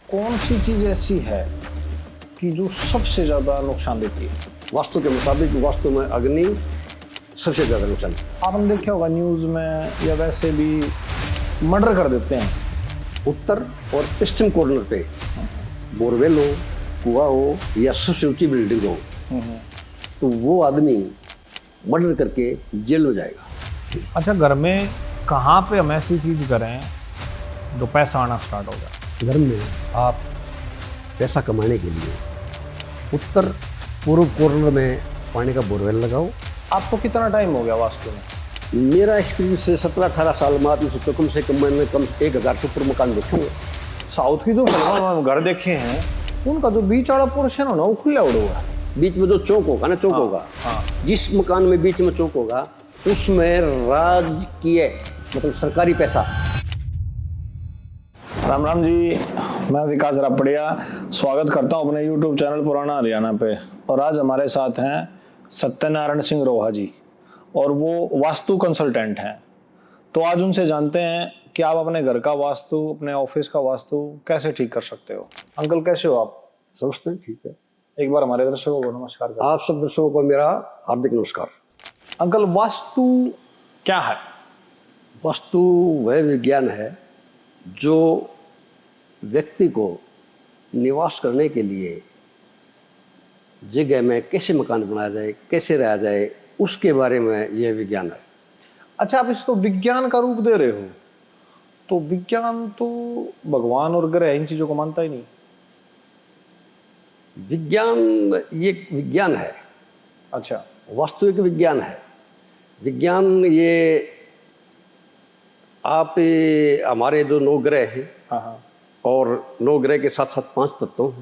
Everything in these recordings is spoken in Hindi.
कौन सी चीज ऐसी है कि जो सबसे ज्यादा नुकसान देती है? वास्तु के मुताबिक वास्तु में अग्नि सबसे ज़्यादा नुकसान। आपने देखा होगा न्यूज में या वैसे भी मर्डर कर देते हैं। उत्तर और पश्चिम कॉर्नर पे बोरवेल हो, कुआं हो या सबसे ऊंची बिल्डिंग हो, तो वो आदमी मर्डर करके जेल में जाएगा। अच्छा, घर में कहाँ पे हम ऐसी चीज करें जो पैसा आना स्टार्ट हो जाए? घर में आप पैसा कमाने के लिए उत्तर पूर्व कॉर्नर में पानी का बोरवेल लगाओ। आपको कितना टाइम हो गया वास्तु में? मेरा एक्सपीरियंस से 17-18 साल में आदमी से कम से कम मैंने कम 1000 से ऊपर मकान देखे हैं। साउथ की जो फिल्म में घर देखे हैं, उनका जो बीच वाला पोर्शन हो ना, वो खुला उड़ा हुआ है। बीच में जो चौक होगा ना, चौक होगा, जिस मकान में बीच में चौक होगा उसमें राजकीय मतलब सरकारी पैसा। राम राम जी, मैं विकास रापड़िया स्वागत करता हूं अपने YouTube चैनल पुराना हरियाणा पे। और आज हमारे साथ हैं सत्यनारायण सिंह रोहा जी, और वो वास्तु कंसल्टेंट हैं। तो आज उनसे जानते हैं कि आप अपने घर का वास्तु, अपने ऑफिस का वास्तु कैसे ठीक कर सकते हो। अंकल, कैसे हो आप? समझते हैं, ठीक है। एक बार हमारे दर्शकों को नमस्कार करें। आप सब दर्शकों को मेरा हार्दिक नमस्कार। अंकल, वास्तु क्या है? वास्तु वह विज्ञान है जो व्यक्ति को निवास करने के लिए जगह में कैसे मकान बनाया जाए, कैसे रहा जाए, उसके बारे में यह विज्ञान है। अच्छा, आप इसको विज्ञान का रूप दे रहे हो, तो विज्ञान तो भगवान और ग्रह इन चीजों को मानता ही नहीं। विज्ञान ये विज्ञान है। अच्छा, वास्तु एक विज्ञान है। विज्ञान ये आप हमारे जो 9 ग्रह हैं, हाँ, और 9 ग्रह के साथ साथ 5 तत्व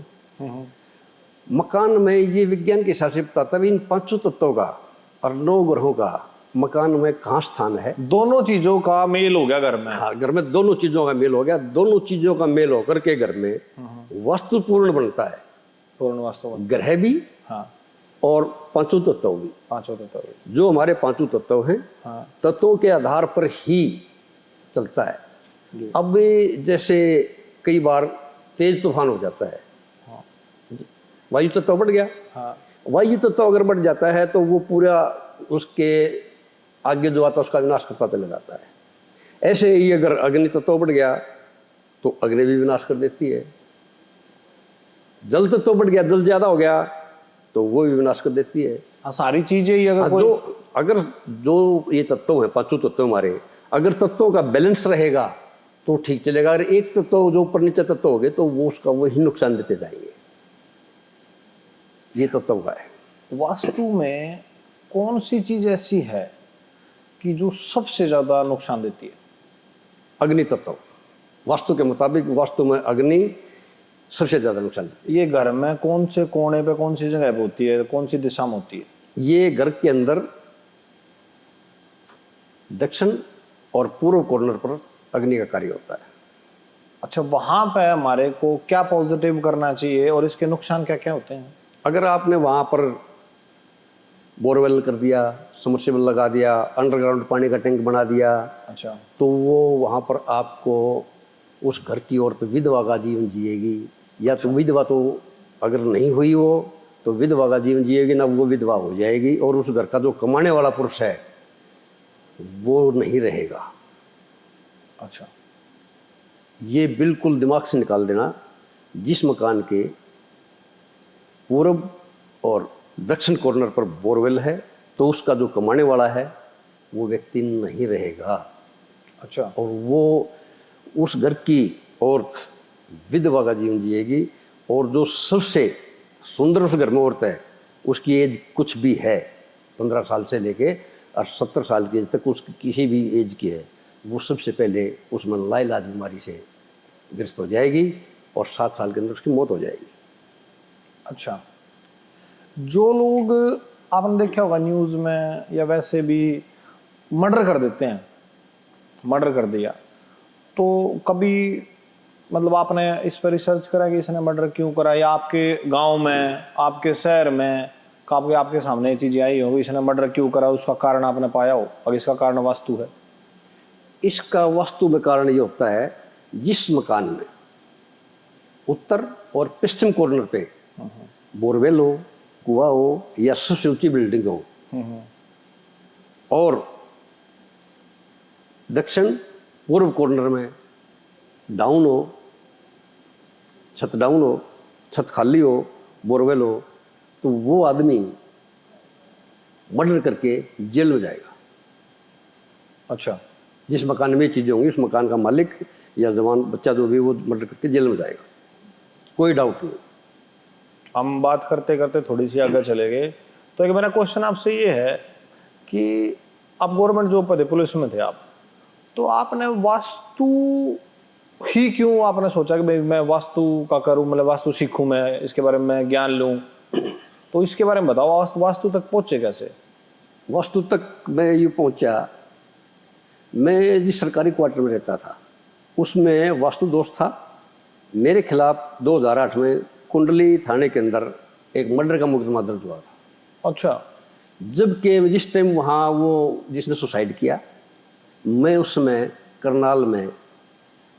हैं। मकान में ये विज्ञान के हिसाब से बताता है इन 5 तत्वों का और 9 ग्रहों का मकान में कहाँ स्थान है। दोनों चीजों का मेल हो गया घर में। हाँ, घर में दोनों चीजों का मेल हो गया। दोनों चीजों का मेल होकर के घर में वास्तु पूर्ण बनता है। पूर्ण वास्तु में ग्रह भी, हाँ, और 5 तत्व भी। 5 तत्व भी। जो हमारे 5 तत्व हैं, हाँ, तत्वों के आधार पर ही चलता है। अब जैसे कई बार तेज तूफान हो जाता है, हाँ, वायु तत्व बढ़ गया। हाँ, वायु तत्व अगर बढ़ जाता है तो वो पूरा उसके आगे जो आता है उसका विनाश करता चला जाता है। ऐसे ही अगर अग्नि तत्व बढ़ गया तो अग्नि भी विनाश कर देती है। जल तत्व बढ़ गया, जल ज्यादा हो गया तो वो भी विनाश कर देती है। हाँ, सारी चीजें ही अगर अगर जो ये तत्व हैं, 5 तत्व हमारे, अगर तत्वों का बैलेंस रहेगा तो ठीक चलेगा। अगर एक तत्व जो ऊपर नीचे तत्व हो गए तो वो उसका वही नुकसान देते जाएंगे। ये तत्व का है। वास्तु में कौन सी चीज ऐसी है कि जो सबसे ज्यादा नुकसान देती है? अग्नि तत्व। वास्तु के मुताबिक वास्तु में अग्नि सबसे ज्यादा नुकसान देती ये घर में कौन से कोने पे, कौन सी जगह पे होती है, कौन सी दिशा में होती है? ये घर के अंदर दक्षिण और पूर्व कॉर्नर पर अग्नि का कार्य होता है। अच्छा, वहां पे हमारे को क्या पॉजिटिव करना चाहिए और इसके नुकसान क्या क्या होते हैं? अगर आपने वहां पर बोरवेल कर दिया, समरसेबल लगा दिया, अंडरग्राउंड पानी का टैंक बना दिया, अच्छा, तो वो वहां पर आपको उस घर की औरत विधवा का जीवन जिएगी। या तो विधवा तो अगर नहीं हुई वो तो विधवा का जीवन जिएगी ना, वो विधवा हो जाएगी। और उस घर का जो कमाने वाला पुरुष है वो नहीं रहेगा। अच्छा, ये बिल्कुल दिमाग से निकाल देना। जिस मकान के पूर्व और दक्षिण कॉर्नर पर बोरवेल है तो उसका जो कमाने वाला है वो व्यक्ति नहीं रहेगा। अच्छा, और वो उस घर की औरत विधवा का जीवन जिएगी। और जो सबसे सुंदर उस घर में औरत है, उसकी एज कुछ भी है, 15 साल से लेके और 70 साल की एज तक उसकी किसी भी एज की है, वो सबसे पहले उसमें लाइलाज बीमारी से ग्रस्त हो जाएगी और 7 साल के अंदर उसकी मौत हो जाएगी। अच्छा, जो लोग आपने देखा होगा न्यूज में या वैसे भी मर्डर कर देते हैं, मर्डर कर दिया, तो कभी मतलब आपने इस पर रिसर्च करा कि इसने मर्डर क्यों करा, या आपके गांव में, आपके शहर में आपके सामने ये चीजें आई हो, इसने मर्डर क्यों करा, उसका कारण आपने पाया हो और इसका कारण वास्तु है? इसका वास्तु में कारण ये होता है, जिस मकान में उत्तर और पश्चिम कॉर्नर पे बोरवेल हो, कुआ हो या सबसे ऊंची बिल्डिंग हो, और दक्षिण पूर्व कॉर्नर में डाउन हो, छत डाउन हो, छत खाली हो, बोरवेल हो, तो वो आदमी मर्डर करके जेल में जाएगा। अच्छा, जिस मकान में ये चीजें होंगी उस मकान का मालिक या जवान बच्चा जो भी वो मर्डर करके जेल में जाएगा, कोई डाउट नहीं। हम बात करते करते थोड़ी सी आगे चले गए, तो एक मेरा क्वेश्चन आपसे ये है कि आप गवर्नमेंट जॉब पर थे, पुलिस में थे आप, तो आपने वास्तु ही क्यों आपने सोचा कि भाई मैं वास्तु का करूं, मतलब वास्तु सीखूं, मैं इसके बारे में मैं ज्ञान लूं, तो इसके बारे में बताओ, वास्तु तक पहुंचे कैसे? वास्तु तक मैं ये पहुंचा, मैं जिस सरकारी क्वार्टर में रहता था उसमें वास्तु दोष था। मेरे खिलाफ 2008 में कुंडली थाने के अंदर एक मर्डर का मुकदमा दर्ज हुआ था। अच्छा, जबकि जिस टाइम वहाँ वो जिसने सुसाइड किया, मैं उस समय करनाल में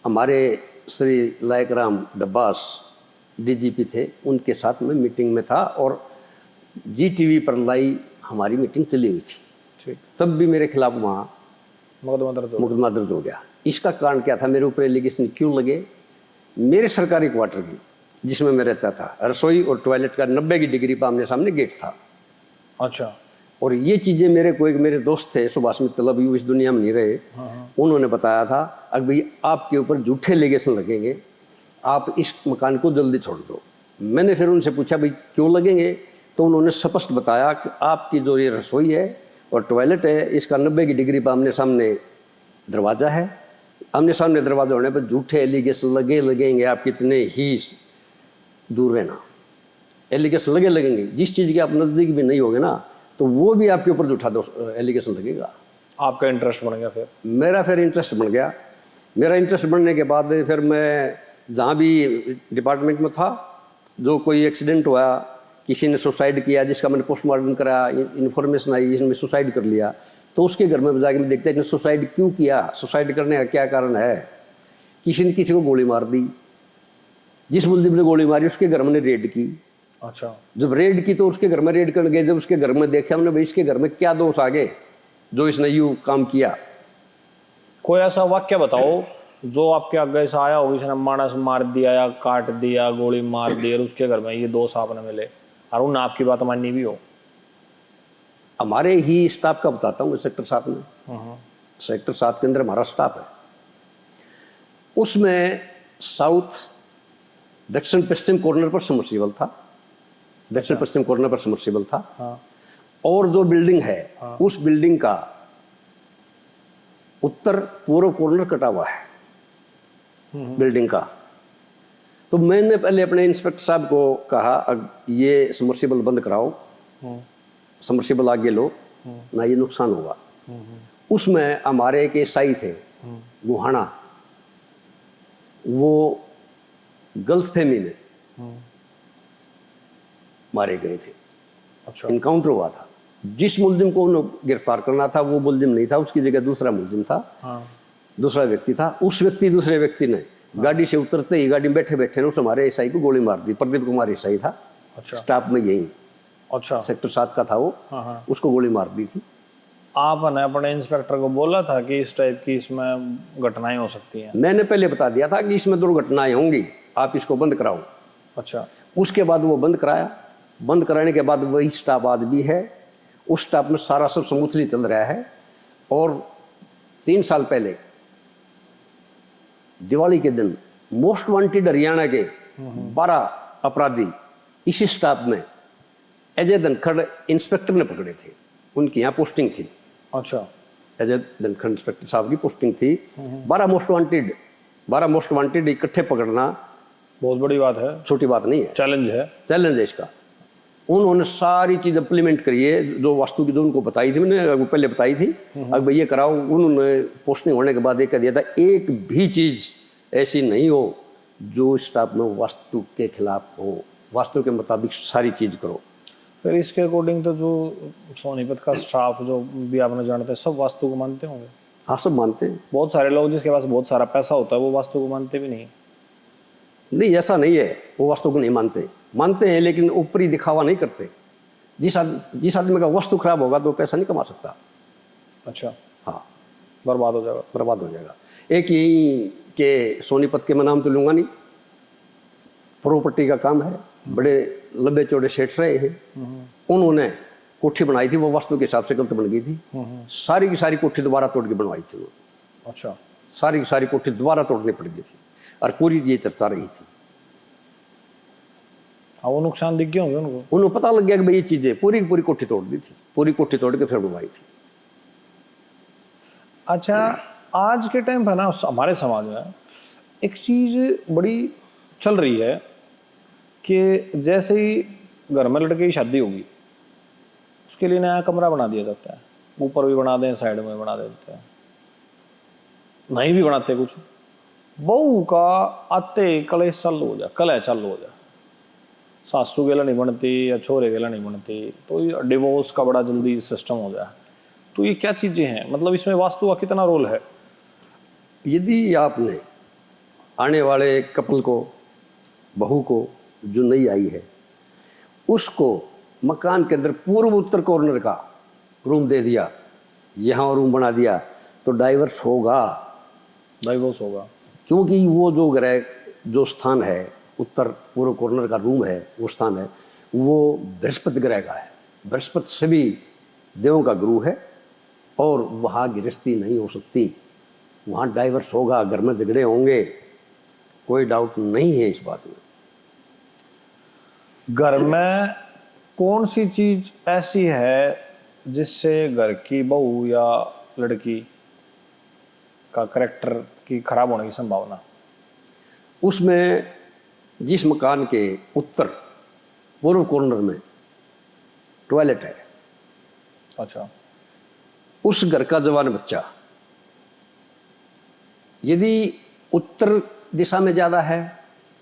हमारे श्री लायक राम डब्बास डीजीपी थे, उनके साथ में मीटिंग में था और जीटीवी पर लाई हमारी मीटिंग चली हुई थी। ठीक, तब भी मेरे खिलाफ वहाँ मुकदमा दर्ज हो गया। इसका कारण क्या था, मेरे ऊपर एलिगेशन क्यों लगे? मेरे सरकारी क्वार्टर की जिसमें मैं रहता था, रसोई और टॉयलेट का 90 की डिग्री पर आमने सामने गेट था। अच्छा, और ये चीज़ें मेरे दोस्त थे सुभाष मित्तल, अभी इस दुनिया में नहीं रहे, उन्होंने बताया था अगर भाई आपके ऊपर झूठे एलिगेशन लगेंगे, आप इस मकान को जल्दी छोड़ दो। मैंने फिर उनसे पूछा भाई क्यों लगेंगे, तो उन्होंने स्पष्ट बताया कि आपकी जो ये रसोई है और टॉयलेट है, इसका 90 की डिग्री पर आमने सामने दरवाज़ा है, आमने सामने दरवाजा होने पर झूठे एलिगेशन लगेंगे, आप कितने ही दूर रहना, एलिगेशन लगेंगे। जिस चीज़ के आप नज़दीक भी नहीं होगे ना, तो वो भी आपके ऊपर झूठा एलिगेशन लगेगा। आपका इंटरेस्ट बन गया? फिर मेरा इंटरेस्ट बन गया। मेरा इंटरेस्ट बनने के बाद फिर मैं जहाँ भी डिपार्टमेंट में था, जो कोई एक्सीडेंट हुआ, किसी ने सुसाइड किया, जिसका मैंने पोस्टमार्टम कराया, इन्फॉर्मेशन आई इसने सुसाइड कर लिया, तो उसके घर में जाकर मैं देखता इसने सुसाइड क्यों किया, सुसाइड करने का क्या कारण है। किसी ने किसी को गोली मार दी, जिस मुलजिम ने गोली मारी उसके घर में रेड की। अच्छा, जब रेड की तो उसके घर में रेड करने गए, जब उसके घर में देखा हमने भाई इसके घर में क्या दोष आ गए जो इसने यूँ काम किया। कोई ऐसा वाक्य बताओ जो आपके आगे ऐसा आया हो, इसने मानस मार दिया या काट दिया, गोली मार दी, और उसके घर में ये दोष आपने मिले और उन्हें आपकी बात माननी भी हो। हमारे ही स्टाफ का बताता हूँ, सेक्टर 7 में, सेक्टर 7 के अंदर हमारा स्टाफ है, उसमें साउथ दक्षिण पश्चिम कॉर्नर पर समर्सिबल था, दक्षिण पश्चिम कॉर्नर पर समर्सिबल था। हाँ। और जो बिल्डिंग है, हाँ। उस बिल्डिंग का उत्तर पूर्व कॉर्नर कटा हुआ है बिल्डिंग का। तो मैंने पहले अपने इंस्पेक्टर साहब को कहा अब ये समर्सिबल बंद कराओ, समर्सिबल आगे लो ना, ये नुकसान होगा। उसमें हमारे एक एसआई थे गुहाना, वो गलतफहमी में मारे गए थे। अच्छा, इनकाउंटर हुआ था। जिस मुलजिम को उन्हें गिरफ्तार करना था वो मुलजिम नहीं था, उसकी जगह दूसरा मुलजिम था। हाँ। दूसरा व्यक्ति था। उस दूसरे व्यक्ति ने गाड़ी से उतरते ही, गाड़ी में बैठे बैठे ने उस हमारे एसआई को गोली मार दी। प्रदीप कुमार एसआई था। अच्छा, स्टाफ में यही, अच्छा, सेक्टर 7 का था वो। हाँ। उसको गोली मार दी थी। आपने अपने इंस्पेक्टर को बोला था कि इस टाइप की इसमें घटनाएं हो सकती हैं? मैंने पहले बता दिया था कि इसमें दुर्घटनाएं होंगी, आप इसको बंद कराओ। अच्छा, उसके बाद वो बंद कराया। बंद कराने के बाद वही स्टाफ आज भी है। उस स्टाफ में सारा सब स्मूथली चल रहा है। और 3 साल पहले दिवाली के दिन मोस्ट वांटेड हरियाणा के 12 अपराधी इसी स्टाफ में अजय धनखड़ इंस्पेक्टर ने पकड़े थे। उनकी यहाँ पोस्टिंग थी। अच्छा, अजय धनखड़ इंस्पेक्टर साहब की पोस्टिंग थी। 12 मोस्ट वांटेड इकट्ठे पकड़ना बहुत बड़ी बात है, छोटी बात नहीं है, चैलेंज है। चैलेंज है इसका। उन्होंने सारी चीज़ इम्प्लीमेंट करी है, जो वास्तु की जो उनको बताई थी, मैंने पहले बताई थी, अब भैया कराओ। उन्होंने पोस्टिंग होने के बाद एक कह दिया था एक भी चीज़ ऐसी नहीं हो जो स्टाफ में वास्तु के खिलाफ हो, वास्तु के मुताबिक सारी चीज़ करो। फिर इसके अकॉर्डिंग तो जो सोनीपत का स्टाफ जो भी आपने जानते हैं सब वास्तु को मानते होंगे? हाँ, सब मानते हैं। बहुत सारे लोग जिसके पास बहुत सारा पैसा होता है वो वास्तु को मानते भी नहीं। नहीं, ऐसा नहीं है, वो वास्तु को नहीं मानते, मानते हैं लेकिन ऊपरी दिखावा नहीं करते। जिस आदमी का वस्तु खराब होगा तो पैसा नहीं कमा सकता। अच्छा, हाँ, बर्बाद हो जाएगा। बर्बाद हो जाएगा। एक यही के सोनीपत के, मैं नाम तो लूंगा नहीं, प्रॉपर्टी का काम है, बड़े लंबे चौड़े सेठ रहे हैं, उन्होंने कोठी बनाई थी, वो वास्तु के हिसाब से गलत बन गई थी। सारी की सारी कोठी दोबारा तोड़ के बनवाई थी उन्होंने। अच्छा, सारी की सारी कोठी दोबारा तोड़नी पड़ गई थी और पूरी ये चर्चा रही थी। हाँ, वो नुकसान दिख गए होंगे उनको। उन्हें पता लग गया कि भाई ये चीजें, पूरी की पूरी कोठी तोड़ दी थी, पूरी कोठी तोड़ के फिर बनवाई थी। अच्छा, आज के टाइम पर ना हमारे समाज में एक चीज बड़ी चल रही है कि जैसे ही घर में लड़के की शादी होगी उसके लिए नया कमरा बना दिया जाता है, ऊपर भी बना दें, साइड में बना देते हैं, नहीं भी बनाते कुछ। बहू का आते कलेश चालू हो जा, कलह चालू हो जा, सासू गेला नहीं बनती या छोरे गेला नहीं बनती, तो डिवोर्स का बड़ा जल्दी सिस्टम हो जाए। तो ये क्या चीजें हैं, मतलब इसमें वास्तु का कितना रोल है? यदि आपने आने वाले कपल को, बहू को जो नई आई है, उसको मकान के अंदर पूर्व उत्तर कॉर्नर का रूम दे दिया, यहाँ रूम बना दिया, तो डाइवर्स होगा। डाइवोर्स होगा, क्योंकि वो जो ग्रह, जो स्थान है, उत्तर पूर्व कॉर्नर का रूम है, वो स्थान है, वो बृहस्पति ग्रह का है। बृहस्पति सभी देवों का गुरु है और वहाँ गृहस्थी नहीं हो सकती, वहाँ डाइवर्स होगा, घर में झगड़े होंगे, कोई डाउट नहीं है इस बात में। घर में कौन सी चीज ऐसी है जिससे घर की बहू या लड़की का करेक्टर की खराब होने की संभावना? उसमें जिस मकान के उत्तर पूर्व कॉर्नर में टॉयलेट है, अच्छा, उस घर का जवान बच्चा यदि उत्तर दिशा में ज़्यादा है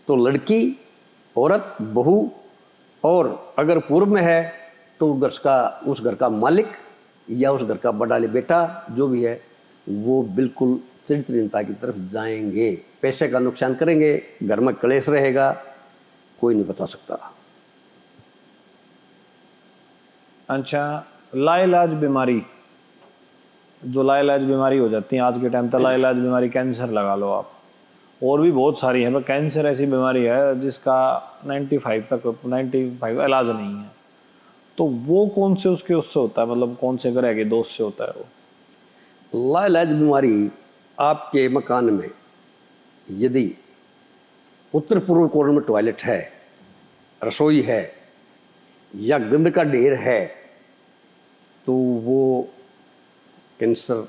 तो लड़की, औरत, बहू, और अगर पूर्व में है तो उस घर का मालिक या उस घर का बड़ाले बेटा जो भी है, वो बिल्कुल चरित्रहीनता की तरफ जाएंगे, पैसे का नुकसान करेंगे, घर में कलेश रहेगा, कोई नहीं बता सकता। अच्छा, लाइलाज बीमारी, जो लाइलाज बीमारी हो जाती है आज के टाइम, तो लाइलाज बीमारी कैंसर लगा लो आप, और भी बहुत सारी है, पर कैंसर ऐसी बीमारी है जिसका 95 इलाज नहीं है। तो वो कौन से उससे होता है, मतलब कौन से ग्रह के दोष से होता है वो? लाइलाज बीमारी आपके मकान में यदि उत्तर पूर्व कॉर्नर में टॉयलेट है, रसोई है या गंद का ढेर है, तो वो कैंसर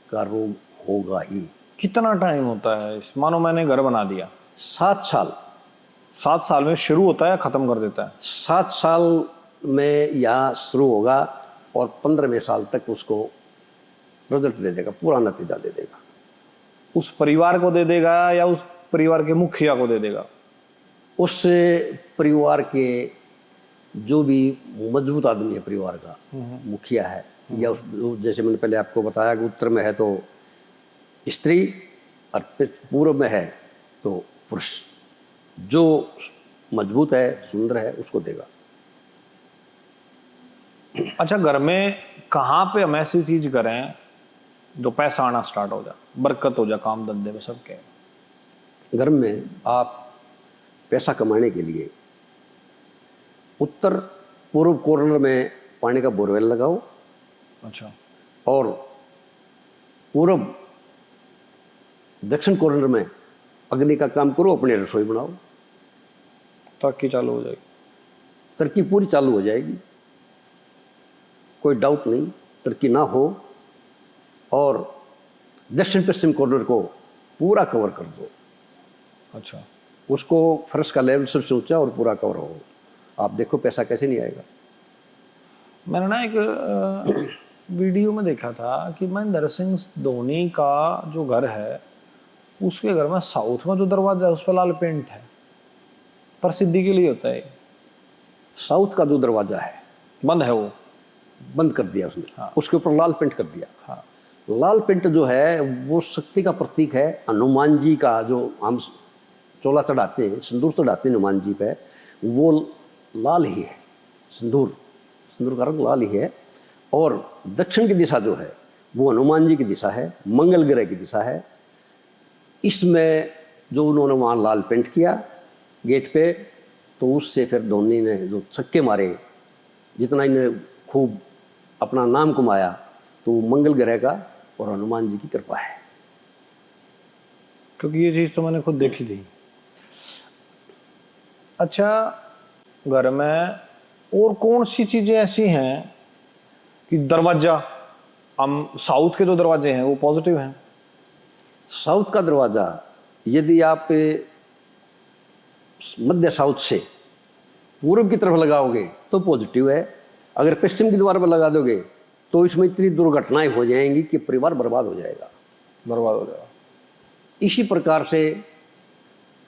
का रोग होगा ही। कितना टाइम होता है? मानो मैंने घर बना दिया, 7 साल। 7 साल में शुरू होता है या खत्म कर देता है? 7 साल में यहाँ शुरू होगा और 15वें साल तक उसको रिजल्ट दे देगा, पूरा नतीजा दे देगा। उस परिवार को दे देगा या उस परिवार के मुखिया को दे देगा? उस परिवार के जो भी मजबूत आदमी है, परिवार का मुखिया है, या जैसे मैंने पहले आपको बताया कि उत्तर में है तो स्त्री और पूर्व में है तो पुरुष, जो मजबूत है, सुंदर है, उसको देगा। अच्छा, घर में कहाँ पे हम ऐसी चीज करें जो पैसा आना स्टार्ट हो जाए, बरकत हो जाए काम धंधे में सबके? घर में आप पैसा कमाने के लिए उत्तर पूर्व कॉर्नर में पानी का बोरवेल लगाओ। अच्छा, और पूर्व दक्षिण कॉर्नर में अग्नि का काम करो, अपनी रसोई बनाओ, तरक्की चालू हो जाएगी। तरक्की पूरी चालू हो जाएगी, कोई डाउट नहीं, तरक्की ना हो। और दक्षिण पश्चिम कॉर्नर को पूरा कवर कर दो। अच्छा, उसको फर्श का लेवल सबसे ऊंचा और पूरा कवर हो, आप देखो पैसा कैसे नहीं आएगा। मैंने ना एक वीडियो में देखा था कि महेंद्र सिंह धोनी का जो घर है, उसके घर में साउथ में जो दरवाजा है उस पर लाल पेंट है, प्रसिद्धि के लिए होता है। साउथ का जो दरवाजा है बंद है, वो बंद कर दिया उसने। हाँ। उसके ऊपर लाल पेंट कर दिया। हाँ, लाल पेंट जो है वो शक्ति का प्रतीक है। हनुमान जी का जो हम चोला चढ़ाते हैं, सिंदूर चढ़ाते हैं हनुमान जी पे, वो लाल ही है। सिंदूर सिंदूर का रंग लाल ही है। और दक्षिण की दिशा जो है वो हनुमान जी की दिशा है, मंगल ग्रह की दिशा है। इसमें जो उन्होंने वहाँ लाल पेंट किया गेट पे, तो उससे फिर धोनी ने जो छक्के मारे, जितना इन्हें खूब अपना नाम कमाया, तो मंगल ग्रह का और हनुमान जी की कृपा है। क्योंकि ये चीज तो मैंने खुद देखी थी। अच्छा, घर में और कौन सी चीजें ऐसी हैं कि दरवाजा, हम साउथ के जो दरवाजे हैं वो पॉजिटिव हैं? साउथ का दरवाज़ा यदि आप मध्य साउथ से पूर्व की तरफ लगाओगे तो पॉजिटिव है। अगर पश्चिम की द्वार पर लगा दोगे तो इसमें इतनी दुर्घटनाएं हो जाएंगी कि परिवार बर्बाद हो जाएगा। बर्बाद हो जाएगा। इसी प्रकार से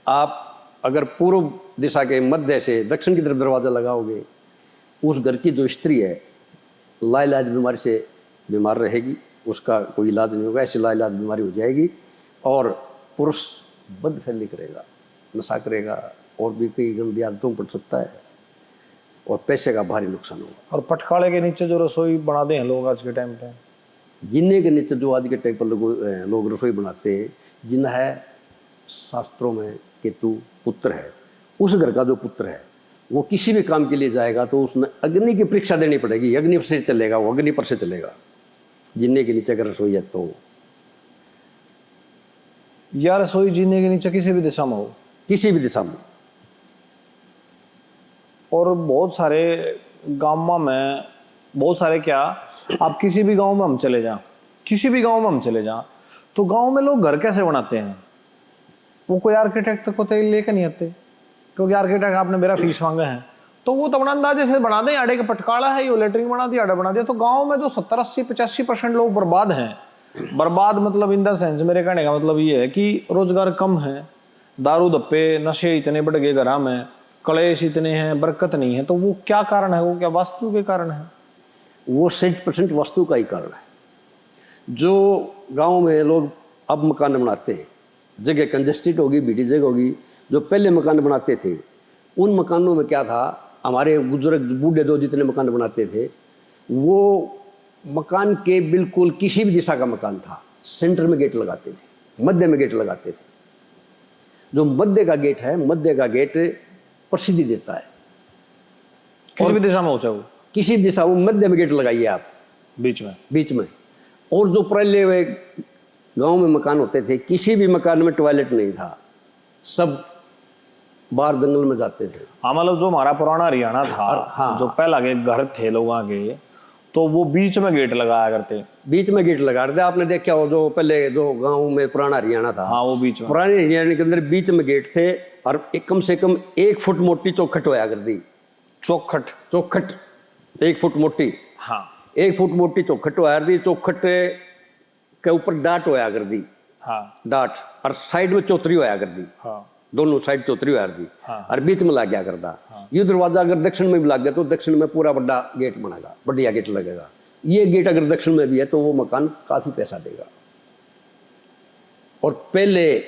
आप अगर पूर्व दिशा के मध्य से दक्षिण की तरफ दरवाज़ा लगाओगे, उस घर की जो स्त्री है लाइलाज बीमारी से बीमार रहेगी, उसका कोई इलाज नहीं होगा, ऐसी लाइलाज बीमारी हो जाएगी। और पुरुष बदफैली करेगा, नशा करेगा और भी कई गंदी आदतों पड़ सकता है और पैसे का भारी नुकसान होगा। और पटकाले के नीचे जो रसोई बनाते हैं लोग आज के टाइम पे, जिन्ने के नीचे जो आज के टाइम पर लोग रसोई बनाते हैं, जिन्ना है शास्त्रों में केतु पुत्र है, उस घर का जो पुत्र है वो किसी भी काम के लिए जाएगा तो उसने अग्नि की परीक्षा देनी पड़ेगी, अग्नि से चलेगा, वो अग्नि पर से चलेगा। जिन्ने के नीचे अगर रसोई है तो, या रसोई जीने के नीचे किसी भी दिशा में हो, किसी भी दिशा में। और बहुत सारे गाँव में, बहुत सारे क्या, आप किसी भी गांव में हम चले जाएं, किसी भी गांव में हम चले जाएं, तो गांव में लोग घर कैसे बनाते हैं, वो कोई आर्किटेक्ट को तो लेकर नहीं आते, क्योंकि आर्किटेक्ट आपने मेरा फीस मांगा है, तो वो तो अपना अंदाजे से बना दें, आड़े का पटकाड़ा है, ये लेटरिन बना दिया, आड़ा बना दिया। तो गांव में जो 70-80-85% लोग बर्बाद हैं, बर्बाद मतलब इन द सेंस, मेरे कहने का मतलब ये है कि रोजगार कम है, दारू धप्पे नशे इतने बढ़ गए घरा में, कलेश इतने हैं, बरकत नहीं है। तो वो क्या कारण है? वो क्या वास्तु के कारण है? वो 60% वस्तु का ही कारण है। जो गांव में लोग अब मकान बनाते हैं, जगह कंजेस्टेड होगी, बीटी जगह होगी, जो पहले मकान बनाते थे उन मकानों में क्या था, हमारे बुजुर्ग बूढ़े दो जितने मकान बनाते थे, वो मकान के बिल्कुल किसी भी दिशा का मकान था, सेंटर में गेट लगाते थे, मध्य में गेट लगाते थे। जो मध्य का गेट है, मध्य का गेट प्रसिद्धि देता है, किसी भी दिशा में हो चाहे वो, किसी दिशा में मध्य में गेट लगाइए आप, बीच में। और जो पहले वे गांव में मकान होते थे, किसी भी मकान में टॉयलेट नहीं था, सब बाहर जंगल में जाते थे। हाँ, मतलब जो हमारा पुराना हरियाणा था, हाँ, जो पहला के घर थे लोगों के, तो वो बीच में गेट लगाया करते, बीच में गेट लगा रहे। आपने देखा हो जो पहले जो गांव में पुराना हरियाणा था, हाँ वो बीच में, पुराने हरियाणा के अंदर बीच में गेट थे और कम से कम 1 फुट मोटी चौखट होया कर दी। चौखट 1 फुट मोटी, हाँ 1 फुट मोटी चौखट होया कर दी। चौखट के ऊपर डाट होया कर दी, हाँ डाट, और साइड में चौतरी होया कर दी, हाँ दोनों साइड चौतरी होया कर दी, हाँ, और बीच में लग गया करता। ये दरवाजा अगर दक्षिण में भी लग गया तो दक्षिण में पूरा बड़ा गेट बनेगा, बढ़िया गेट लगेगा। ये गेट अगर दक्षिण में भी है तो वो मकान काफी पैसा देगा। और पहले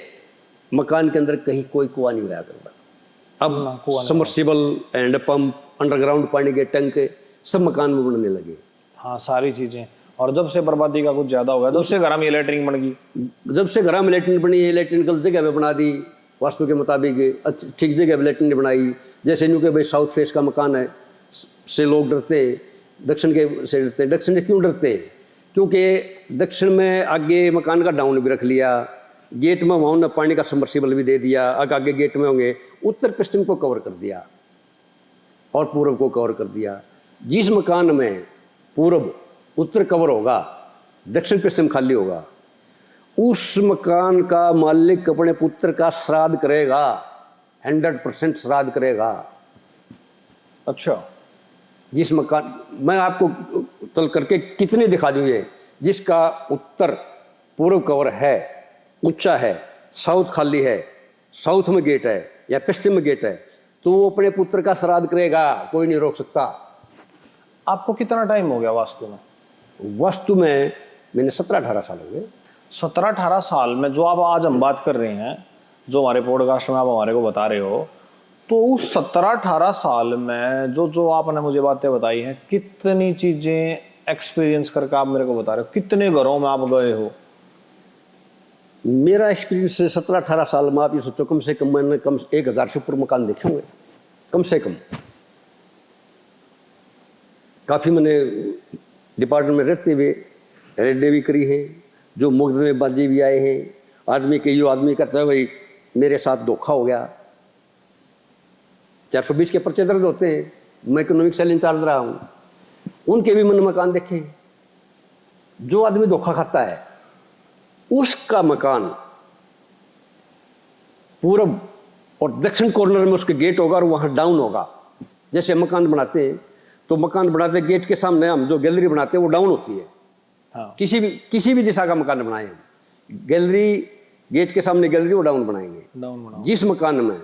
मकान के अंदर कहीं कोई कुआं नहीं हुआ करता, अब सबमर्सिबल एंड पंप, अंडरग्राउंड पानी के टंक सब मकान में बनने लगे। हाँ सारी चीजें। और जब से बर्बादी का कुछ ज्यादा हो गया, जब से घर में लेटरिन बन गई, जब से घर में लेटरिन बनी, लेटरिन गलत जगह पे बना दी, वास्तु के मुताबिक ठीक जगह पे लेटरिन बनाई। जैसे न्यू के भाई साउथ फेस का मकान है, से लोग डरते, दक्षिण के से डरते। दक्षिण से क्यों डरते? क्योंकि दक्षिण में आगे मकान का डाउन भी रख लिया, गेट में वहाँ पानी का सबमर्सिबल भी दे दिया, आगे गेट में होंगे, उत्तर पश्चिम को कवर कर दिया और पूर्व को कवर कर दिया। जिस मकान में पूर्व उत्तर कवर होगा, दक्षिण पश्चिम खाली होगा, उस मकान का मालिक अपने पुत्र का श्राद्ध करेगा, 100% श्राद्ध करेगा। अच्छा, जिस मकान, मैं आपको तल करके कितने दिखा दूँ, ये जिसका उत्तर पूर्व कवर है, ऊंचा है, साउथ खाली है, साउथ में गेट है या पश्चिम में गेट है, तो वो अपने पुत्र का श्राद्ध करेगा, कोई नहीं रोक सकता। आपको कितना टाइम हो गया वास्तु में? वास्तु में मैंने 17-18 साल हो गए। 17-18 साल में जो आप आज हम बात कर रहे हैं, जो हमारे पॉडकास्ट में आप हमारे को बता रहे हो, तो उस 17-18 साल में जो जो आपने मुझे बातें बताई हैं, कितनी चीजें एक्सपीरियंस करके आप मेरे को बता रहे हो, कितने घरों में आप गए हो? मेरा एक्सपीरियंस 17-18 साल में आप ये सोचो, कम से कम मैंने 1000 से ऊपर मकान देखे होंगे, कम से कम। काफ़ी मैंने डिपार्टमेंट में रहते हुए रेडें भी करी हैं, जो मुकदमेबाजी भी आए हैं। आदमी के जो आदमी कहता है भाई मेरे साथ धोखा हो गया, 420 के पर्चे दर्ज होते हैं, मैं इकोनॉमिक सेल इंचार्ज रहा हूँ, उनके भी मैंने मकान देखे। जो आदमी धोखा खाता है उसका मकान पूर्व और दक्षिण कॉर्नर में उसके गेट होगा और वहाँ डाउन होगा। जैसे मकान बनाते हैं तो मकान बनाते गेट के सामने हम जो गैलरी बनाते हैं वो डाउन होती है। हाँ। किसी भी दिशा का मकान बनाए हम, गैलरी गेट के सामने गैलरी वो डाउन बनाएंगे। डाउन बनाओ। जिस मकान में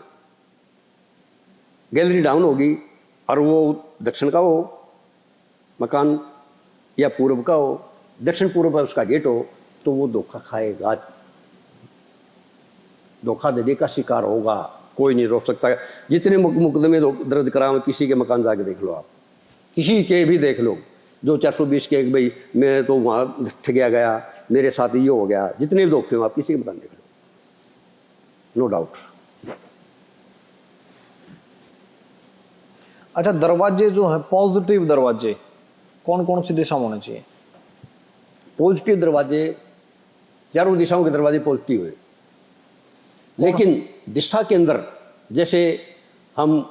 गैलरी डाउन होगी और वो दक्षिण का हो मकान या पूर्व का हो, दक्षिण पूर्व का उसका गेट हो, तो वो धोखा खाएगा, धोखा देने का शिकार होगा। कोई नहीं रोक सकता। जितने मुकदमे दर्ज कराओ, किसी के मकान जाके देख लो, आप किसी के भी देख लो, जो 420 के भाई मैं तो वहाँ ठगिया गया, मेरे साथ ये हो गया, जितने भी धोखे हो आप किसी के मकान देख लो, नो डाउट। अच्छा, दरवाजे जो है पॉजिटिव दरवाजे कौन कौन सी दिशा में होने चाहिए? पॉजिटिव दरवाजे, चारों दिशाओं के दरवाजे पॉजिटिव है, लेकिन दिशा के अंदर जैसे हम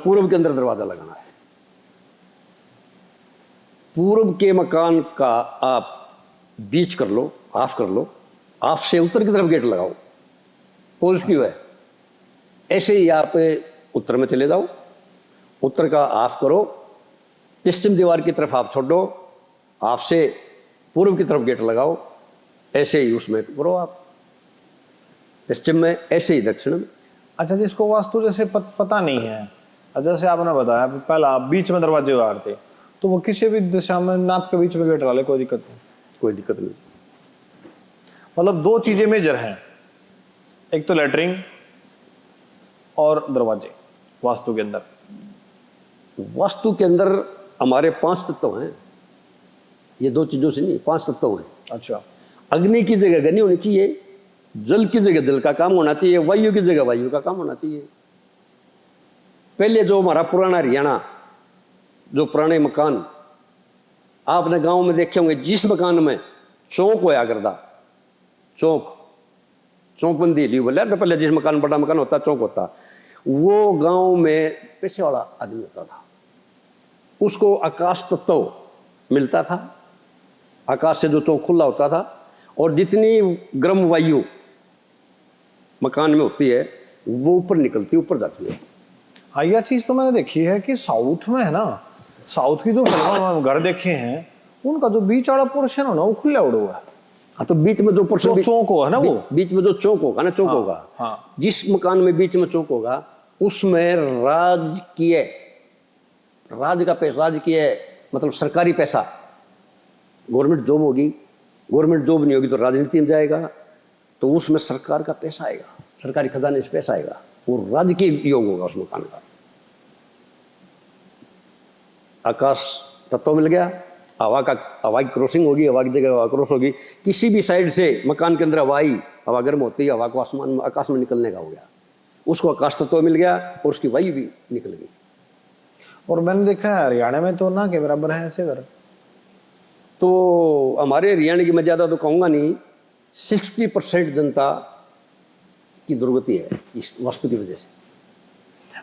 पूर्व के अंदर दरवाजा लगाना है, पूर्व के मकान का आप बीच कर लो, ऑफ कर लो, ऑफ से उत्तर की तरफ गेट लगाओ, पॉजिटिव है। ऐसे ही आप उत्तर में चले जाओ, उत्तर का ऑफ करो, पश्चिम दीवार की तरफ आप छोड़ो, ऑफ से पूर्व की तरफ गेट लगाओ, ऐसे ही उसमें करो आप, पश्चिम में, ऐसे ही दक्षिण में। अच्छा, जिसको वास्तु जैसे पता नहीं है, जैसे आपने बताया पहला आप बीच में दरवाजे उगार थे, तो वो किसी भी दिशा में नाप के बीच में गेट डाले, कोई दिक्कत नहीं? कोई दिक्कत नहीं। मतलब दो चीजें मेजर हैं, एक तो लेटरिंग और दरवाजे वास्तु के अंदर। वास्तु के अंदर हमारे 5 तत्व हैं, ये 2 चीजों से नहीं, 5 तत्व हैं। अच्छा। अग्नि की जगह अग्नि होनी चाहिए, जल की जगह जल का काम होना चाहिए, वायु की जगह वायु का काम होना चाहिए। पहले जो हमारा पुराना हरियाणा, जो पुराने मकान आपने गांव में देखे होंगे, जिस मकान में चौक होया करता, चौकबंदी ली बोले ना, पहले जिस मकान बड़ा मकान होता चौक होता, वो गांव में पैसे वाला आदमी होता था, उसको आकाश तत्व मिलता था, आकाश से जो चौक खुला होता था, और जितनी गर्म वायु मकान में होती है वो ऊपर निकलती, ऊपर जाती है। हाँ, यह चीज तो मैंने देखी है कि साउथ में है ना, साउथ की जो फिल्म घर देखे हैं, उनका जो बीच वाला पोर्शन हो ना वो खुला उड़ा हुआ है। हाँ, तो बीच में जो पोर्शन चौक हो है ना, वो बीच में जो चौक होगा ना, चौक होगा, हाँ। जिस मकान में बीच में चौक होगा उसमें राजकीय मतलब सरकारी पैसा, गवर्नमेंट जॉब होगी, गवर्नमेंट जॉब नहीं होगी तो राजनीति में जाएगा, तो उसमें सरकार का पैसा आएगा, सरकारी खजाने से पैसा आएगा, वो राजकीय योग होगा उस मकान का। आकाश तत्व मिल गया, हवा की क्रॉसिंग होगी, हवा की जगह हवा क्रॉस होगी, किसी भी साइड से मकान के अंदर हवा गर्म होती है, हवा को आकाश में निकलने का हो गया, उसको आकाश तत्व मिल गया और उसकी वायु भी निकल गई। और मैंने देखा है हरियाणा में तो ना के बराबर है ऐसे घर। तो हमारे हरियाणा की मैं ज़्यादा तो कहूँगा नहीं, 60% जनता की दुर्गति है इस वास्तु की वजह से।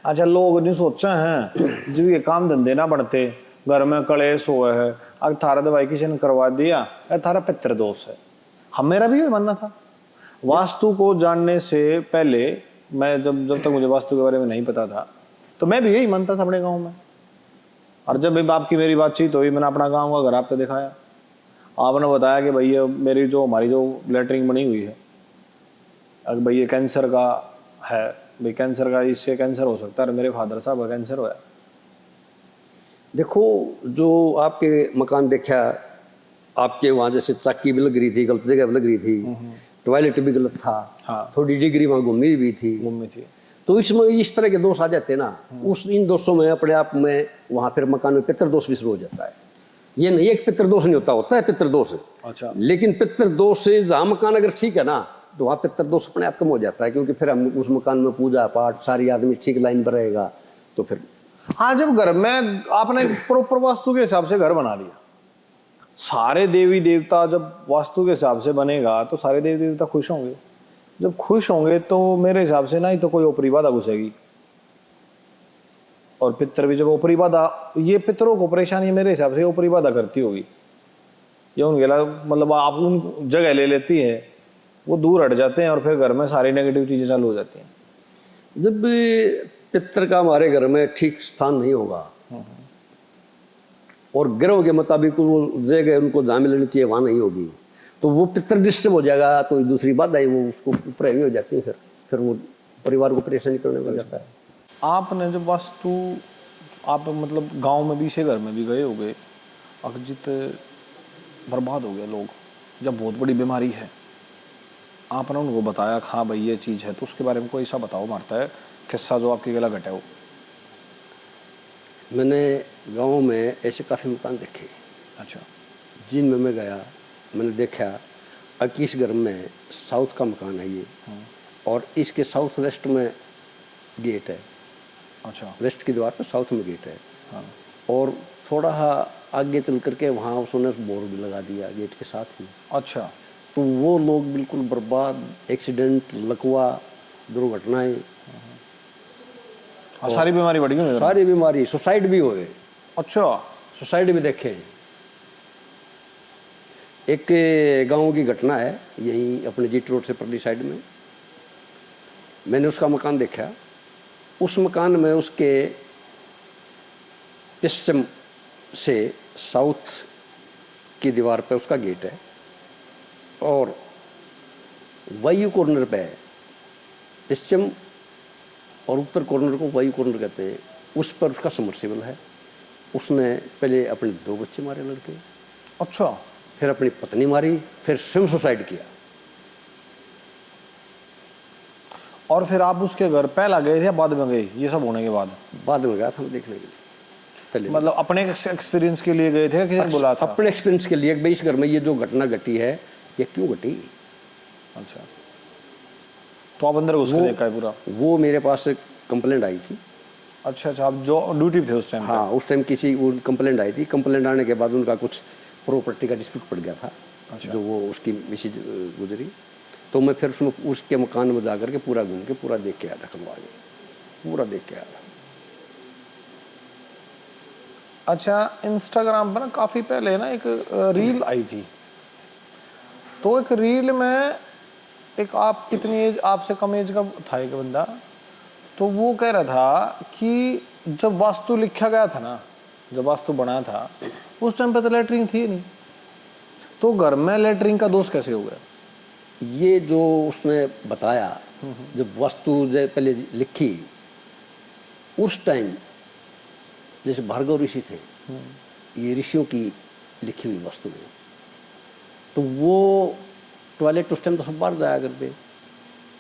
अच्छा, लोग नहीं सोचा है जो ये काम धंधे ना बढ़ते, घर में कलेश हुआ है, अब थारा दवाई किसी ने करवा दिया, थारा पितृ दोष है। हम मेरा भी यही मानना था। वास्तु को जानने से पहले मैं जब तक मुझे वास्तु के बारे में नहीं पता था, तो मैं भी यही मानता था अपने गाँव में। और जब भी आपकी मेरी बातचीत हुई, मैंने अपना गाँव का घर आपको दिखाया, आपने बताया कि भैया हमारी जो लेटरिंग बनी हुई है, अगर भैया कैंसर का है, भाई कैंसर का, इससे कैंसर हो सकता है, मेरे फादर साहब का कैंसर हुआ। देखो, जो आपके मकान देखा, आपके वहाँ जैसे चक्की भी लग रही थी, गलत जगह भी लग रही थी, टॉयलेट भी गलत था, हाँ। थोड़ी डिग्री वहाँ घूमी भी थी। घूमी थी। तो इसमें इस तरह के दोष आ जाते हैं ना, उस इन दोषों में अपने आप में वहाँ फिर मकान में पितृदोष भी शुरू हो जाता है। ये नहीं एक पितृदोष नहीं होता है पितृदोष। अच्छा। लेकिन पितृदोष से जहाँ मकान अगर ठीक है ना, तो वहाँ पितृदोष अपने आप कम हो जाता है, क्योंकि फिर हम उस मकान में पूजा पाठ सारी आदमी ठीक लाइन पर रहेगा तो फिर। हाँ, जब घर में आपने प्रॉपर वास्तु के हिसाब से घर बना दिया, सारे देवी देवता जब वास्तु के हिसाब से बनेगा तो सारे देवी देवता खुश होंगे। जब खुश होंगे तो मेरे हिसाब से ना ही तो कोई ऊपरी बाधा घुसेगी, और पितर भी जब ऊपरी बाधा, ये पितरों को परेशानी मेरे हिसाब से ऊपरी बाधा करती होगी। ये उनके मतलब आप उन जगह ले लेती है, वो दूर हट जाते हैं और फिर घर में सारी नेगेटिव चीजें चालू हो जाती हैं। जब पितर का हमारे घर में ठीक स्थान नहीं होगा और ग्रहों के मुताबिक वो जगह उनको जहाँ मिलनी चाहिए वहाँ नहीं होगी, तो वो पितर डिस्टर्ब हो जाएगा, तो दूसरी बात आई वो उसको ऊपर हो जाती है, फिर वो परिवार को परेशानी करने लग जाता है। आपने जब वास्तु, आप मतलब गांव में भी से घर में भी गए हो गए, अकजित बर्बाद हो गए लोग, जब बहुत बड़ी बीमारी है, आपने उनको बताया हाँ भाई ये चीज़ है, तो उसके बारे में कोई ऐसा बताओ मारता है किस्सा जो आपके गला घटे हो। मैंने गांव में ऐसे काफ़ी मकान देखे। अच्छा। जिनमें मैं गया, मैंने देखा कि इस घर में साउथ का मकान है ये, और इसके साउथ वेस्ट में गेट है। अच्छा। वेस्ट की दीवार पर साउथ में गेट है। हाँ। और थोड़ा आगे चल करके वहाँ उसने बोर्ड भी लगा दिया गेट के साथ ही। अच्छा। तो वो लोग बिल्कुल बर्बाद, एक्सीडेंट, लकवा, दुर्घटनाएं, सारी बीमारी बढ़ गई। सारी बीमारी, सुसाइड भी हुए। अच्छा। सुसाइड भी देखे। एक गांव की घटना है यहीं अपने जीटी रोड से परली साइड में, मैंने उसका मकान देखा। उस मकान में उसके पश्चिम से साउथ की दीवार पे उसका गेट है, और वायु कॉर्नर पे है, पश्चिम और उत्तर कॉर्नर को वायु कॉर्नर कहते हैं, उस पर उसका समर्सिबल है। उसने पहले अपने 2 बच्चे मारे लड़के। अच्छा। फिर अपनी पत्नी मारी, फिर स्वयं सुसाइड किया। और फिर आप उसके घर पहला गए थे या बाद में गए, ये सब होने के बाद? बाद में गया था मैं देखने के लिए। पहले मतलब अपने एक्सपीरियंस के लिए गए थे, किसी ने बुलाया था? अपने एक्सपीरियंस के लिए भाई इस घर में ये जो घटना घटी है ये क्यों घटी। अच्छा। तो आप अंदर घुस के देखा है पूरा? वो मेरे पास एक कंप्लेंट आई थी। अच्छा अच्छा, आप जो ड्यूटी थे उस टाइम? हाँ, उस टाइम किसी वो कंप्लेंट आई थी। कंप्लेंट आने के बाद उनका कुछ प्रॉपर्टी का डिस्प्यूट पड़ गया था। अच्छा। जो वो उसकी मिसेज गुजरी, तो मैं फिर उसमें उसके मकान में जा करके पूरा घूम के पूरा देख के आया था, खुलवा के पूरा देख के आया था। अच्छा, इंस्टाग्राम पर ना काफ़ी पहले ना एक रील आई थी, तो एक रील में एक, आप कितनी एज, आपसे कम एज का था एक बंदा, तो वो कह रहा था कि जब वास्तु लिखा गया था ना, जब वास्तु बना था उस टाइम पे तो लेटरिन थी नहीं, तो घर में लेटरिन का दोष कैसे हो गया? ये जो उसने बताया, जब वास्तु पहले लिखी उस टाइम, जैसे भार्गव ऋषि थे, ये ऋषियों की लिखी हुई वास्तु में, तो वो टॉयलेट उस टाइम तो सब बाहर जाया करते,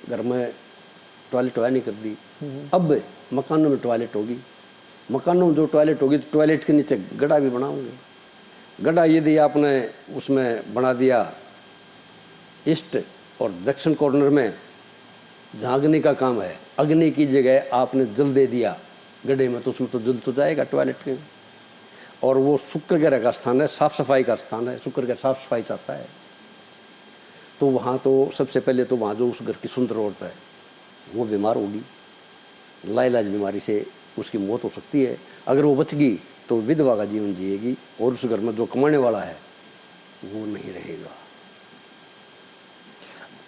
घर में टॉयलेट होया नहीं करती। अब मकानों में टॉयलेट होगी, मकानों में जो टॉयलेट होगी तो टॉयलेट के नीचे गड्ढा भी बनाओगे। गड्ढा यदि आपने उसमें बना दिया ईस्ट और दक्षिण कॉर्नर में, जहाँ अग्नि का काम है, अग्नि की जगह आपने जल दे दिया गड्ढे में, तो उसमें तो जल तो जाएगा टॉयलेट के। और वो शुक्र ग्रह का स्थान है, साफ सफाई का स्थान है, शुक्र ग्रह साफ सफाई चाहता है, तो वहाँ तो सबसे पहले तो वहाँ जो उस घर की सुंदर औरत है वो बीमार होगी, लाइलाज बीमारी से उसकी मौत हो सकती है। अगर वो बच गई तो विधवा का जीवन जिएगी, और उस घर में जो कमाने वाला है वो नहीं रहेगा।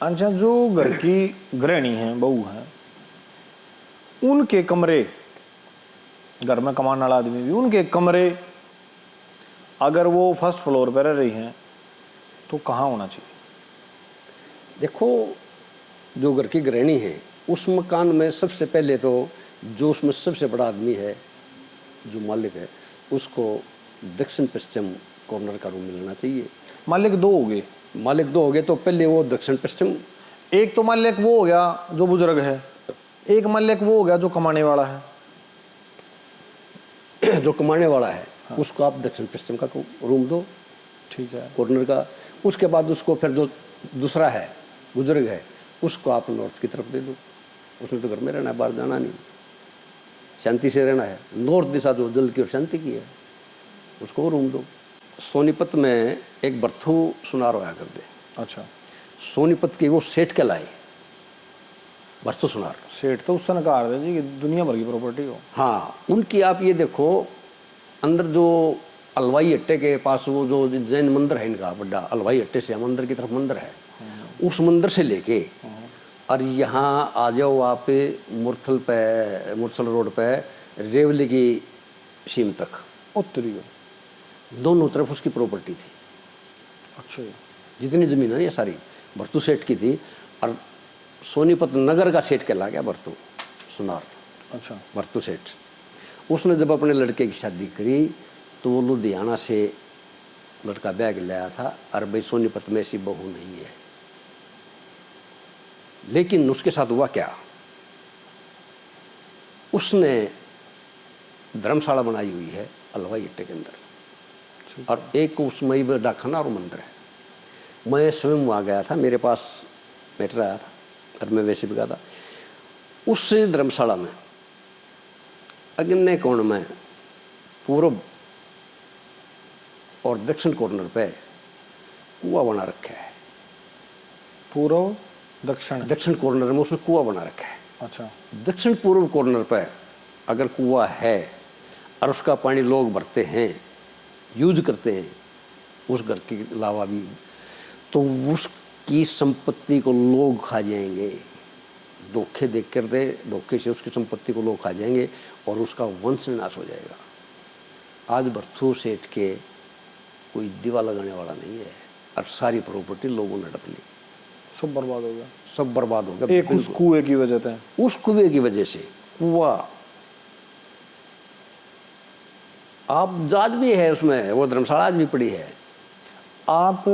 अच्छा, जो घर की गृहिणी हैं, बहू हैं, उनके कमरे, घर में कमाने वाला आदमी भी, उनके कमरे अगर वो फर्स्ट फ्लोर पर रह रही हैं तो कहाँ होना चाहिए? देखो, जो घर की गृहिणी है उस मकान में सबसे पहले तो जो उसमें सबसे बड़ा आदमी है, जो मालिक है, उसको दक्षिण पश्चिम कॉर्नर का रूम मिलना चाहिए। मालिक 2 हो गए? मालिक दो हो गए, तो पहले वो दक्षिण पश्चिम, एक तो मालिक वो हो गया जो बुजुर्ग है, एक मालिक वो हो गया जो कमाने वाला है। जो कमाने वाला है उसको आप दक्षिण पश्चिम का रूम दो, ठीक है। कॉर्नर का। उसके बाद उसको फिर जो दूसरा है बुजुर्ग है उसको आप नॉर्थ की तरफ दे दो। उसने तो घर में रहना है, बाहर जाना नहीं, शांति से रहना है। नॉर्थ दिशा जो जल की और शांति की है उसको वो रूम दो। सोनीपत में एक बर्थू सुनार होया करते, अच्छा, सोनीपत के वो सेठ के लाए बर्थू सुनार। सेठ तो उस सनकार है जी कि दुनिया भर की प्रॉपर्टी हो। हाँ, उनकी आप ये देखो, अंदर जो अलवाई अट्टे के पास वो जो जैन मंदिर है इनका बड़ा, अलवाई अट्टे से मंदिर की तरफ मंदिर है, उस मंदिर से लेके और यहाँ आ जाओ आप मुरथल रोड पे रेवली की सीम तक, उत्तरी हो। दोनों तरफ उसकी प्रॉपर्टी थी। अच्छा जी। जितनी ज़मीन है ये सारी भरतू सेठ की थी। और सोनीपत नगर का सेठ कहला गया भरतू सुनार। अच्छा, भरतू सेठ उसने जब अपने लड़के की शादी करी तो वो लुधियाना से लड़का बैग लाया था, और भाई सोनीपत में ऐसी बहू नहीं है। लेकिन उसके साथ हुआ क्या, उसने धर्मशाला बनाई हुई है अलवाई अट्टे के अंदर, और एक उसमें ही डाकखाना और मंदिर है। मैं स्वयं वहाँ गया था, मेरे पास मैटर आया था और मैं वैसे भी गया था। उस धर्मशाला में अग्नि कोण में पूर्व और दक्षिण कॉर्नर पे कुआं बना रखा है। पूर्व दक्षिण कॉर्नर में उसमें कुआं बना रखा है। अच्छा, दक्षिण पूर्व कॉर्नर पे अगर कुआं है और उसका पानी लोग भरते हैं, यूज करते हैं उस घर के अलावा भी, तो उसकी संपत्ति को लोग खा जाएंगे। धोखे देख कर दे, धोखे से उसकी संपत्ति को लोग खा जाएंगे और उसका वंश नाश हो जाएगा। आज भरतू सेठ के कोई दीवा लगाने वाला नहीं है और सारी प्रॉपर्टी लोगों ने डप ली, सब बर्बाद हो गया। सब बर्बाद हो गया। एक उस कुएं की वजह से, उस कुएं की वजह से। कुआं आप जाज भी है उसमें, वो धर्मशाला आज भी पड़ी है। आप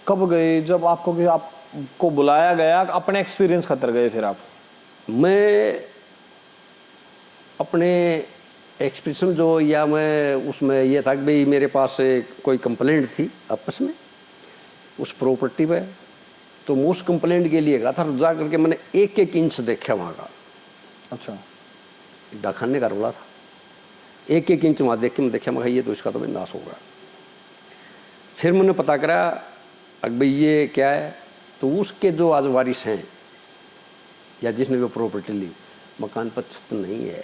कब गए जब आपको कि आपको बुलाया गया, अपने एक्सपीरियंस खातर गए फिर आप? मैं अपने एक्सप्रेशन जो, या मैं उसमें ये था कि भाई मेरे पास कोई कंप्लेंट थी आपस में उस प्रॉपर्टी पे, तो मैं उस कंप्लेंट के लिए गया था। जा करके मैंने एक एक इंच देखा वहाँ का। अच्छा, डाकखाने का रोला था, एक एक इंच वहाँ देख के मैं देखा, मैं ये तो इसका तो भाई नाश होगा। फिर मैंने पता करा अब भाई ये क्या है, तो उसके जो आज वारिस हैं या जिसने वो प्रॉपर्टी ली, मकान पर छत नहीं है,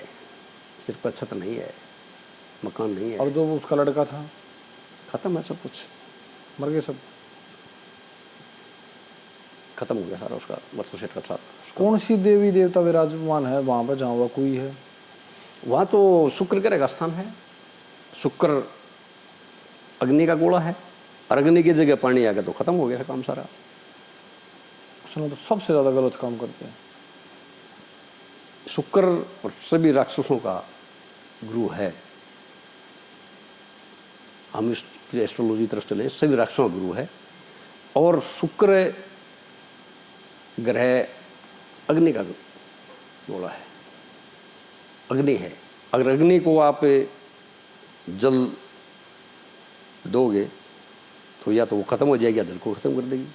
सिर्फ पर छत नहीं है, मकान नहीं है। और जो उसका लड़का था, खत्म है सब कुछ, मर गए सब। खत्म हो गया सारा उसका, भरतू सेठ का साथ। कौन सी देवी देवता विराजमान है वहां पर जहाँ वह कोई है? वहाँ तो शुक्र ग्रह का स्थान है। शुक्र अग्नि का गोला है, और अग्नि की जगह पानी आ गया तो खत्म हो गया काम सारा। उसने तो सबसे ज्यादा गलत काम करते हैं। शुक्र और सभी राक्षसों का गुरु है। हम इस एस्ट्रोलॉजी तरफ चले, सभी राक्षसों का गुरु है। और शुक्र ग्रह अग्नि का गोला है, अग्नि है। अगर अग्नि को आप जल दोगे तो या तो वो खत्म हो जाएगी या जल को खत्म कर देगी।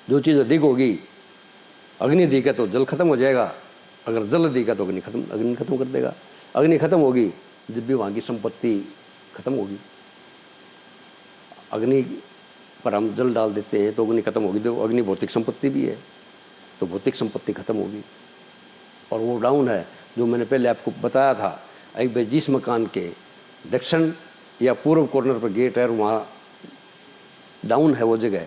जो चीज़ अधिक होगी, अग्नि अधिक है तो जल खत्म हो जाएगा, अगर जल अधिक है तो अग्नि खत्म कर देगा। अग्नि खत्म होगी जब भी वहाँ की संपत्ति खत्म होगी। अग्नि पर हम जल डाल देते हैं तो अग्नि खत्म होगी, तो अग्नि भौतिक संपत्ति भी है, तो भौतिक संपत्ति खत्म होगी। और वो डाउन है जो मैंने पहले आपको बताया था, एक भाई जिस मकान के दक्षिण या पूर्व कॉर्नर पर गेट है और वहाँ डाउन है वो जगह,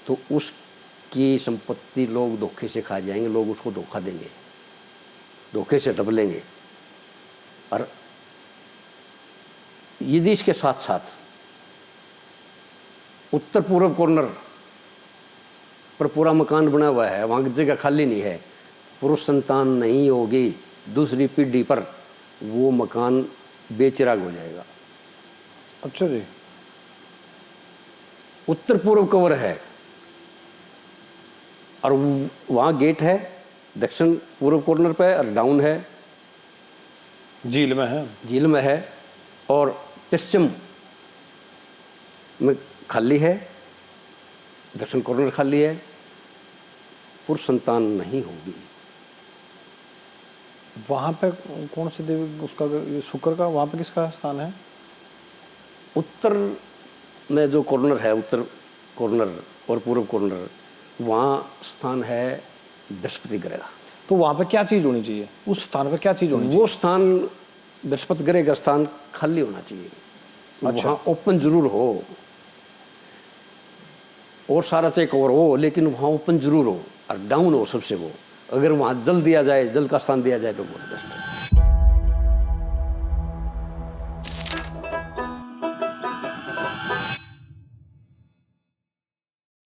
तो उसकी संपत्ति लोग धोखे से खा जाएंगे, लोग उसको धोखा देंगे, धोखे से डब लेंगे। और यदि इसके साथ साथ उत्तर पूर्व कॉर्नर पर पूरा मकान बना हुआ है, वहाँ की जगह खाली नहीं है, पुरुष संतान नहीं होगी, दूसरी पीढ़ी पर वो मकान बेचिराग हो जाएगा। अच्छा जी। उत्तर पूर्व कवर है और वहाँ गेट है, दक्षिण पूर्व कॉर्नर पे और डाउन है, झील में है। झील में है, और पश्चिम में खाली है, दक्षिण कॉर्नर खाली है। पुरुष संतान नहीं होगी। वहाँ पे कौन सी देवी, उसका ये शुक्र का, वहाँ पे किसका स्थान है? उत्तर में जो कॉर्नर है, उत्तर कॉर्नर और पूर्व कॉर्नर, वहाँ स्थान है बृहस्पति ग्रह का। तो वहाँ पे क्या चीज़ होनी चाहिए, उस स्थान पर क्या चीज़ होनी चाहिए? वो स्थान बृहस्पति ग्रह का स्थान खाली होना चाहिए। अच्छा। वहाँ ओपन जरूर हो, और सारा चाहे कवर हो, लेकिन वहाँ ओपन जरूर हो और डाउन हो सबसे। वो अगर वहाँ जल दिया जाए, जल का स्थान दिया जाए तो बहुत बेस्ट है।